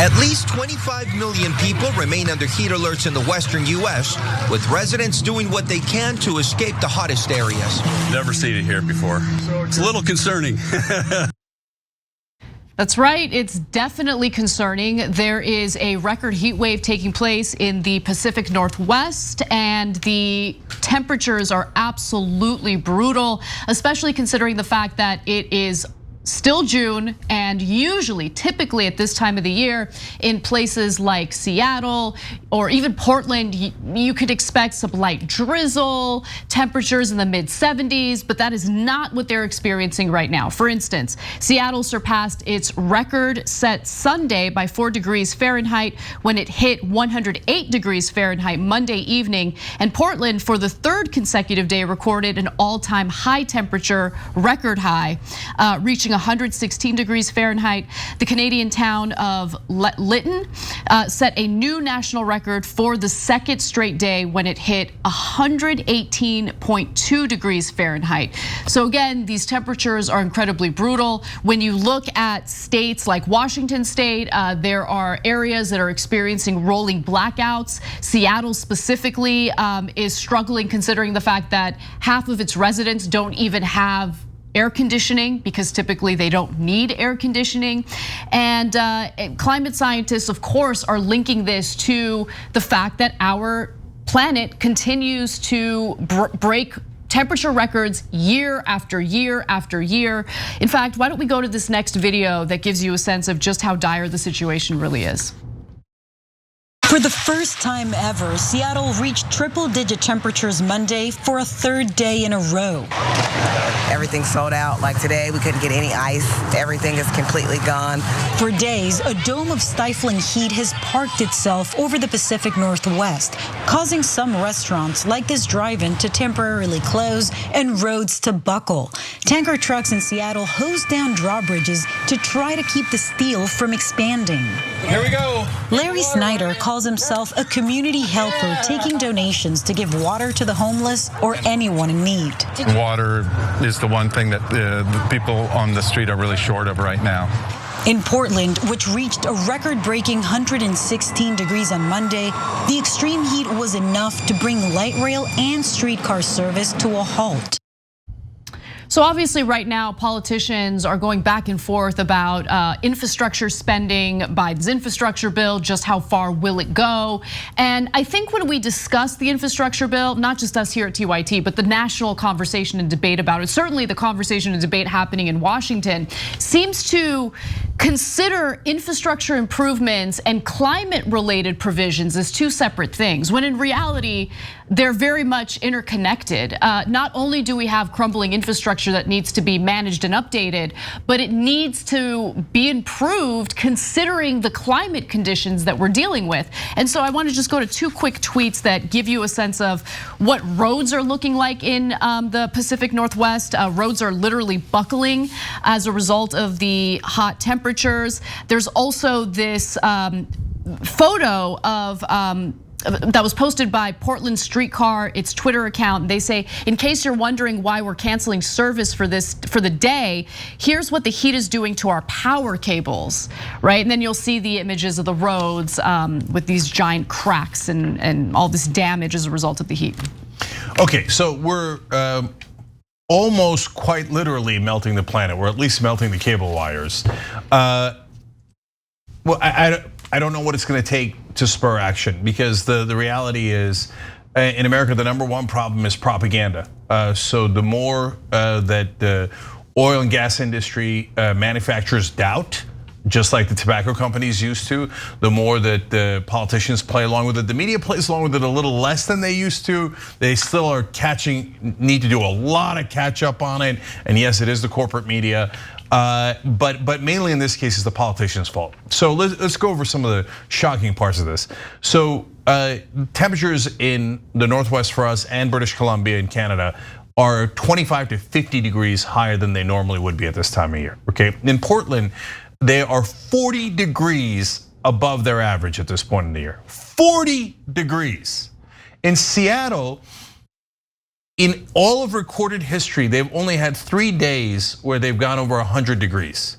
At least 25 million people remain under heat alerts in the western U.S., with residents doing what they can to escape the hottest areas. Never seen it here before. It's a little concerning. That's right, it's definitely concerning. There is a record heat wave taking place in the Pacific Northwest, and the temperatures are absolutely brutal, especially considering the fact that it is still June, and typically at this time of the year in places like Seattle or even Portland, you could expect some light drizzle, temperatures in the mid 70s, but that is not what they're experiencing right now. For instance, Seattle surpassed its record set Sunday by 4 degrees Fahrenheit when it hit 108 degrees Fahrenheit Monday evening, and Portland for the 3rd consecutive day recorded an all-time high temperature, record high, reaching 116 degrees Fahrenheit. The Canadian town of Lytton set a new national record for the 2nd straight day when it hit 118.2 degrees Fahrenheit. So again, these temperatures are incredibly brutal. When you look at states like Washington State, there are areas that are experiencing rolling blackouts. Seattle specifically is struggling, considering the fact that half of its residents don't even have air conditioning, because typically they don't need air conditioning. And climate scientists, of course, are linking this to the fact that our planet continues to break temperature records year after year after year. In fact, why don't we go to this next video that gives you a sense of just how dire the situation really is. For the first time ever, Seattle reached triple-digit temperatures Monday for a 3rd day in a row. Everything's sold out. Like today, we couldn't get any ice. Everything is completely gone. For days, a dome of stifling heat has parked itself over the Pacific Northwest, causing some restaurants like this drive-in to temporarily close and roads to buckle. Tanker trucks in Seattle hose down drawbridges to try to keep the steel from expanding. Here we go. Larry Snyder calls himself a community helper, taking donations to give water to the homeless or anyone in need. Water is the one thing that the people on the street are really short of right now. In Portland, which reached a record-breaking 116 degrees on Monday, the extreme heat was enough to bring light rail and streetcar service to a halt. So obviously right now, politicians are going back and forth about infrastructure spending, Biden's infrastructure bill, just how far will it go? And I think when we discuss the infrastructure bill, not just us here at TYT, but the national conversation and debate about it, certainly the conversation and debate happening in Washington, seems to consider infrastructure improvements and climate-related provisions as 2 separate things, when in reality, they're very much interconnected. Not only do we have crumbling infrastructure that needs to be managed and updated, but it needs to be improved considering the climate conditions that we're dealing with. And so I want to just go to 2 quick tweets that give you a sense of what roads are looking like in the Pacific Northwest. Roads are literally buckling as a result of the hot temperatures. There's also this photo of that was posted by Portland Streetcar, its Twitter account. They say, in case you're wondering why we're canceling service for the day, here's what the heat is doing to our power cables, right? And then you'll see the images of the roads with these giant cracks and all this damage as a result of the heat. Okay, so we're almost quite literally melting the planet. We're at least melting the cable wires. Well, I don't know what it's going to take to spur action, because the reality is, in America, the #1 problem is propaganda. So the more that the oil and gas industry manufactures doubt, just like the tobacco companies used to, the more that the politicians play along with it. The media plays along with it a little less than they used to. They still are need to do a lot of catch up on it. And yes, it is the corporate media. But mainly in this case, it's the politicians' fault. So let's go over some of the shocking parts of this. So temperatures in the Northwest for us and British Columbia and Canada are 25 to 50 degrees higher than they normally would be at this time of year, okay? In Portland, they are 40 degrees above their average at this point in the year. 40 degrees. In Seattle, in all of recorded history, they've only had 3 days where they've gone over 100 degrees.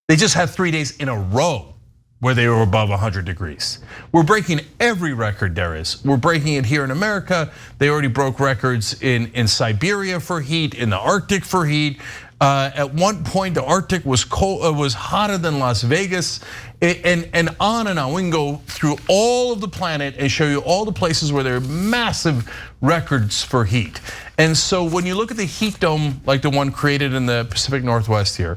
They just had 3 days in a row where they were above 100 degrees. We're breaking every record there is. We're breaking it here in America. They already broke records in Siberia for heat, in the Arctic for heat. At one point, the Arctic was cold, was hotter than Las Vegas, and on and on. We can go through all of the planet and show you all the places where there are massive records for heat. And so when you look at the heat dome, like the one created in the Pacific Northwest here,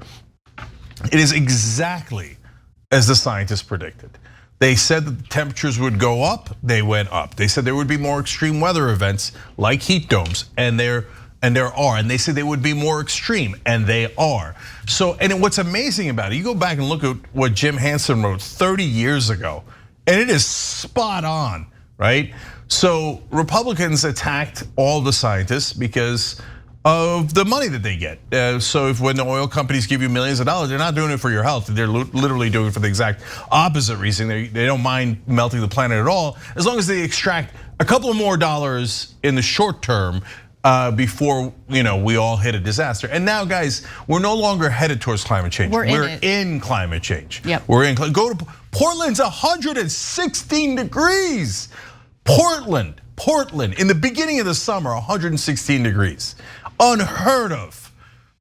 it is exactly as the scientists predicted. They said that the temperatures would go up, they went up. They said there would be more extreme weather events like heat domes, and there are. And they said they would be more extreme, and they are. So, and what's amazing about it, you go back and look at what Jim Hansen wrote 30 years ago, and it is spot on, right? So Republicans attacked all the scientists because of the money that they get. So if when the oil companies give you millions of dollars, they're not doing it for your health. They're literally doing it for the exact opposite reason. They don't mind melting the planet at all, as long as they extract a couple of more dollars in the short term before we all hit a disaster. And now, guys, we're no longer headed towards climate change. We're in climate change. Yep. We're in. Go to Portland's 116 degrees. Portland in the beginning of the summer, 116 degrees. Unheard of.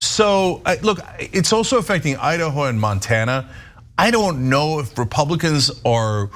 So look, it's also affecting Idaho and Montana. I don't know if Republicans are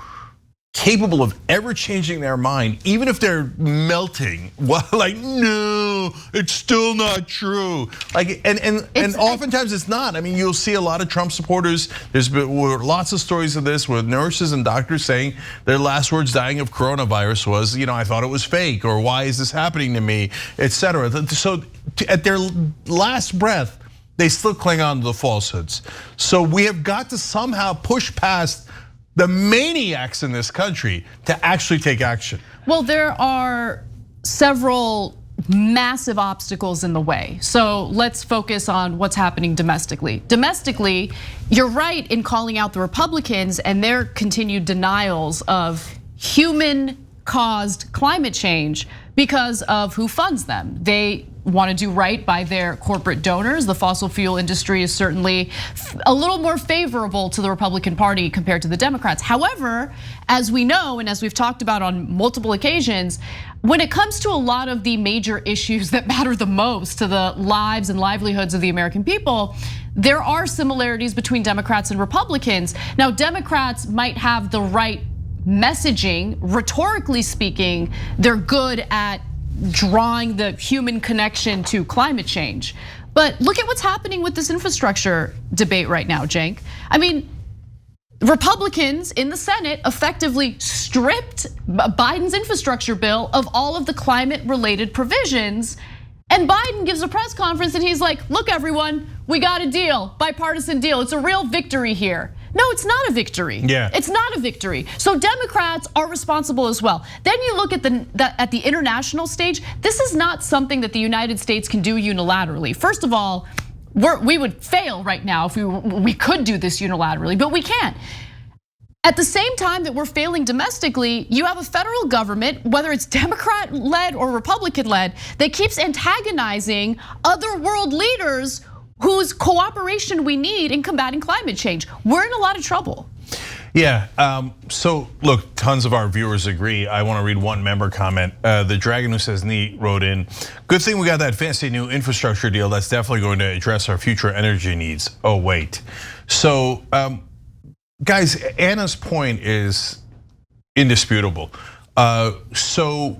capable of ever changing their mind, even if they're melting. Like, no, it's still not true. Like, and oftentimes it's not. I mean, you'll see a lot of Trump supporters. There's been lots of stories of this with nurses and doctors saying their last words dying of coronavirus was, I thought it was fake, or why is this happening to me, etc. So at their last breath, they still cling on to the falsehoods. So we have got to somehow push past the maniacs in this country to actually take action. Well, there are several massive obstacles in the way. So let's focus on what's happening domestically. Domestically, you're right in calling out the Republicans and their continued denials of human-caused climate change because of who funds them. They want to do right by their corporate donors. The fossil fuel industry is certainly a little more favorable to the Republican Party compared to the Democrats. However, as we know, and as we've talked about on multiple occasions, when it comes to a lot of the major issues that matter the most to the lives and livelihoods of the American people, there are similarities between Democrats and Republicans. Now, Democrats might have the right messaging, rhetorically speaking, they're good at drawing the human connection to climate change. But look at what's happening with this infrastructure debate right now, Cenk. I mean, Republicans in the Senate effectively stripped Biden's infrastructure bill of all of the climate-related provisions. And Biden gives a press conference and he's like, look everyone, we got a deal, bipartisan deal. It's a real victory here. No, it's not a victory. Yeah. It's not a victory. So Democrats are responsible as well. Then you look at the international stage. This is not something that the United States can do unilaterally. First of all, we would fail right now if we could do this unilaterally, but we can't. At the same time that we're failing domestically, you have a federal government, whether it's Democrat-led or Republican-led, that keeps antagonizing other world leaders whose cooperation we need in combating climate change. We're in a lot of trouble. Yeah, so look, tons of our viewers agree. I want to read one member comment. The Dragon Who Says Neat wrote in, good thing we got that fancy new infrastructure deal that's definitely going to address our future energy needs. Oh, wait. So, guys, Anna's point is indisputable. So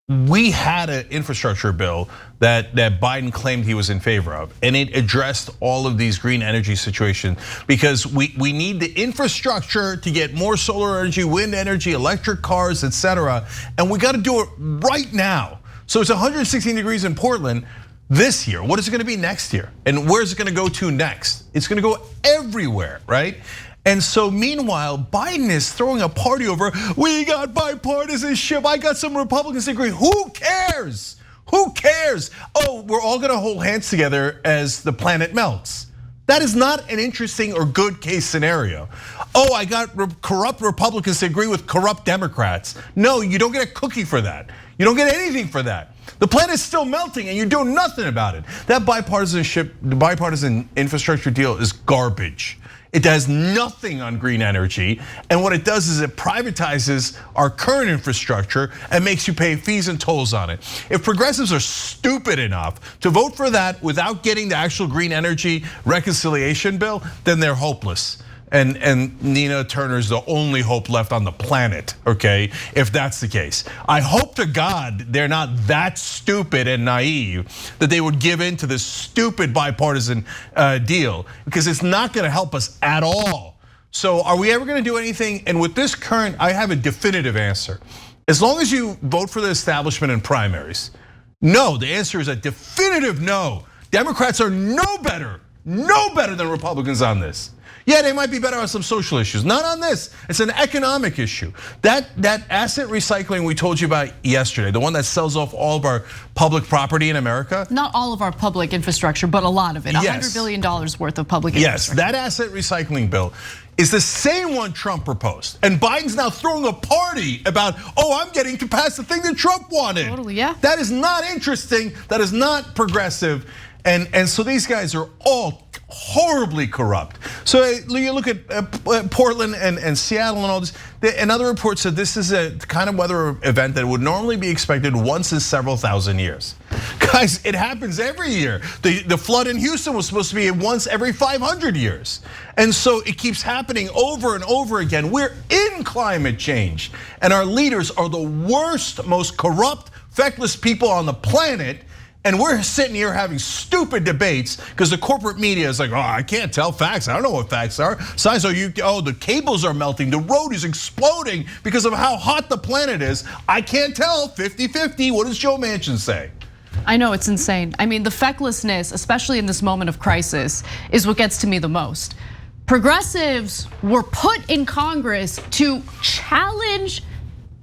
we had an infrastructure bill that Biden claimed he was in favor of, and it addressed all of these green energy situations because we need the infrastructure to get more solar energy, wind energy, electric cars, etc. And we got to do it right now. So it's 116 degrees in Portland this year. What is it going to be next year? And where's it going to go to next? It's going to go everywhere, right? And so meanwhile, Biden is throwing a party over, we got bipartisanship, I got some Republicans agree. Who cares? Who cares? Oh, we're all gonna hold hands together as the planet melts. That is not an interesting or good case scenario. Oh, I got corrupt Republicans to agree with corrupt Democrats. No, you don't get a cookie for that. You don't get anything for that. The planet's still melting and you're doing nothing about it. That bipartisan infrastructure deal is garbage. It does nothing on green energy. And what it does is it privatizes our current infrastructure and makes you pay fees and tolls on it. If progressives are stupid enough to vote for that without getting the actual green energy reconciliation bill, then they're hopeless. And Nina Turner's the only hope left on the planet, okay, if that's the case. I hope to God they're not that stupid and naive that they would give in to this stupid bipartisan deal, because it's not gonna help us at all. So are we ever gonna do anything? And with this current, I have a definitive answer. As long as you vote for the establishment in primaries, no, the answer is a definitive no. Democrats are no better than Republicans on this. Yeah, they might be better on some social issues, not on this. It's an economic issue. That asset recycling we told you about yesterday, the one that sells off all of our public property in America. Not all of our public infrastructure, but a lot of it. Yes. $100 billion worth of public infrastructure. Yes, that asset recycling bill is the same one Trump proposed. And Biden's now throwing a party about, I'm getting to pass the thing that Trump wanted. Totally, yeah. That is not interesting, that is not progressive. And so these guys are all horribly corrupt. So you look at Portland and Seattle and all this, another report said this is a kind of weather event that would normally be expected once in several thousand years. Guys, it happens every year. The flood in Houston was supposed to be once every 500 years. And so it keeps happening over and over again. We're in climate change, and our leaders are the worst, most corrupt, feckless people on the planet. And we're sitting here having stupid debates because the corporate media is like, I can't tell facts. I don't know what facts are. Besides, the cables are melting. The road is exploding because of how hot the planet is. I can't tell, 50-50. What does Joe Manchin say? I know, it's insane. I mean, the fecklessness, especially in this moment of crisis, is what gets to me the most. Progressives were put in Congress to challenge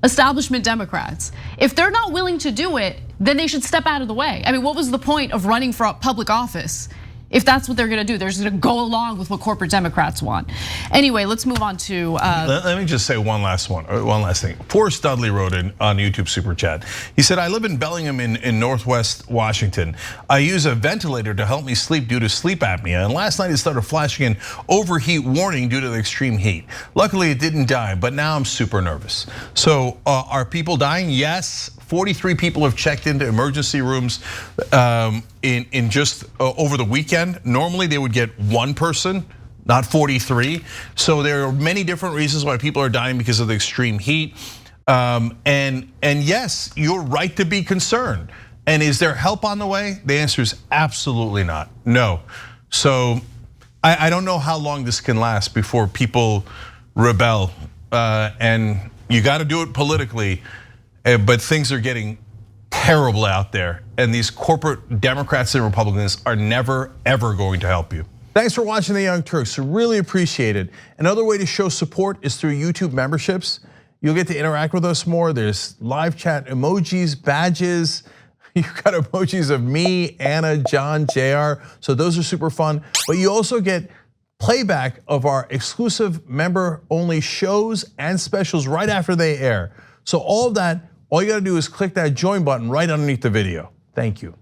establishment Democrats. If they're not willing to do it, then they should step out of the way. I mean, what was the point of running for public office if that's what they're gonna do? They're just gonna go along with what corporate Democrats want. Anyway, let's move on to. Let me just say one last thing. Forrest Dudley wrote in on YouTube Super Chat. He said, I live in Bellingham in Northwest Washington. I use a ventilator to help me sleep due to sleep apnea. And last night it started flashing an overheat warning due to the extreme heat. Luckily it didn't die, but now I'm super nervous. So are people dying? Yes. 43 people have checked into emergency rooms in just over the weekend. Normally they would get one person, not 43. So there are many different reasons why people are dying because of the extreme heat. And yes, you're right to be concerned. And is there help on the way? The answer is absolutely not, no. So I don't know how long this can last before people rebel. And you gotta do it politically. But things are getting terrible out there, and these corporate Democrats and Republicans are never, ever going to help you. Thanks for watching The Young Turks, really appreciate it. Another way to show support is through YouTube memberships. You'll get to interact with us more. There's live chat emojis, badges. You've got emojis of me, Anna, John, JR, so those are super fun. But you also get playback of our exclusive member-only shows and specials right after they air. So all of that, all you gotta do is click that join button right underneath the video. Thank you.